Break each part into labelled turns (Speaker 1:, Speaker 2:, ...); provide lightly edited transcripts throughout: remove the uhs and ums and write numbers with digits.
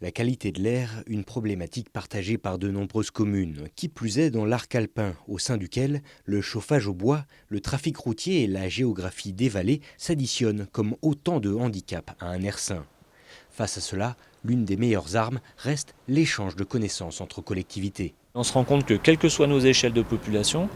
Speaker 1: La qualité de l'air, une problématique partagée par de nombreuses communes, qui plus est dans l'arc alpin, au sein duquel le chauffage au bois, le trafic routier et la géographie des vallées s'additionnent comme autant de handicaps à un air sain. Face à cela, l'une des meilleures armes reste l'échange de connaissances entre collectivités.
Speaker 2: On se rend compte que quelles que soient nos échelles de population,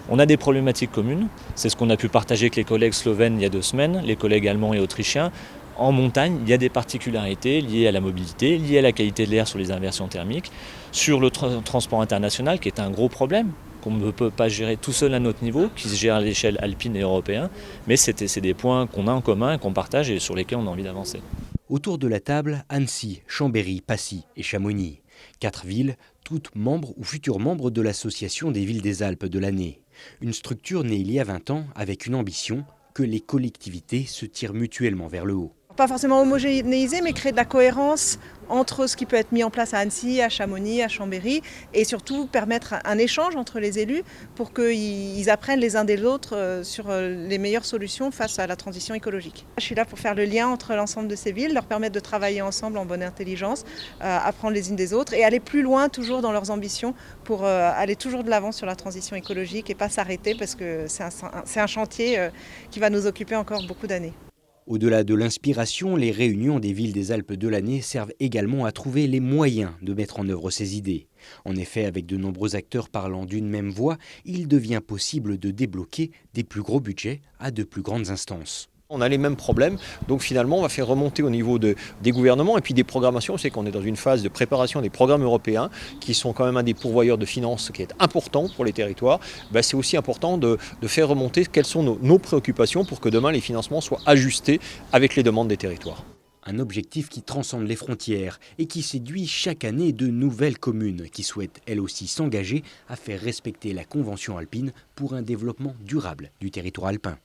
Speaker 2: on a des problématiques communes. C'est ce qu'on a pu partager avec les collègues slovènes il y a 2 semaines, les collègues allemands et autrichiens. En montagne, il y a des particularités liées à la mobilité, liées à la qualité de l'air sur les inversions thermiques, sur le transport international qui est un gros problème qu'on ne peut pas gérer tout seul à notre niveau, qui se gère à l'échelle alpine et européenne, mais c'est des points qu'on a en commun, qu'on partage et sur lesquels on a envie d'avancer.
Speaker 1: Autour de la table, Annecy, Chambéry, Passy et Chamonix. 4 villes, toutes membres ou futurs membres de l'Association des villes des Alpes de l'année. Une structure née il y a 20 ans avec une ambition, que les collectivités se tirent mutuellement vers le haut.
Speaker 3: Pas forcément homogénéiser, mais créer de la cohérence entre ce qui peut être mis en place à Annecy, à Chamonix, à Chambéry, et surtout permettre un échange entre les élus pour qu'ils apprennent les uns des autres sur les meilleures solutions face à la transition écologique. Je suis là pour faire le lien entre l'ensemble de ces villes, leur permettre de travailler ensemble en bonne intelligence, apprendre les unes des autres et aller plus loin toujours dans leurs ambitions pour aller toujours de l'avant sur la transition écologique et pas s'arrêter parce que c'est un chantier qui va nous occuper encore beaucoup d'années.
Speaker 1: Au-delà de l'inspiration, les réunions des villes des Alpes de l'année servent également à trouver les moyens de mettre en œuvre ces idées. En effet, avec de nombreux acteurs parlant d'une même voix, il devient possible de débloquer des plus gros budgets à de plus grandes instances.
Speaker 4: On a les mêmes problèmes, donc finalement on va faire remonter au niveau des gouvernements et puis des programmations. C'est qu'on est dans une phase de préparation des programmes européens qui sont quand même un des pourvoyeurs de finances qui est important pour les territoires. C'est aussi important de faire remonter quelles sont nos préoccupations pour que demain les financements soient ajustés avec les demandes des territoires.
Speaker 1: Un objectif qui transcende les frontières et qui séduit chaque année de nouvelles communes qui souhaitent elles aussi s'engager à faire respecter la Convention alpine pour un développement durable du territoire alpin.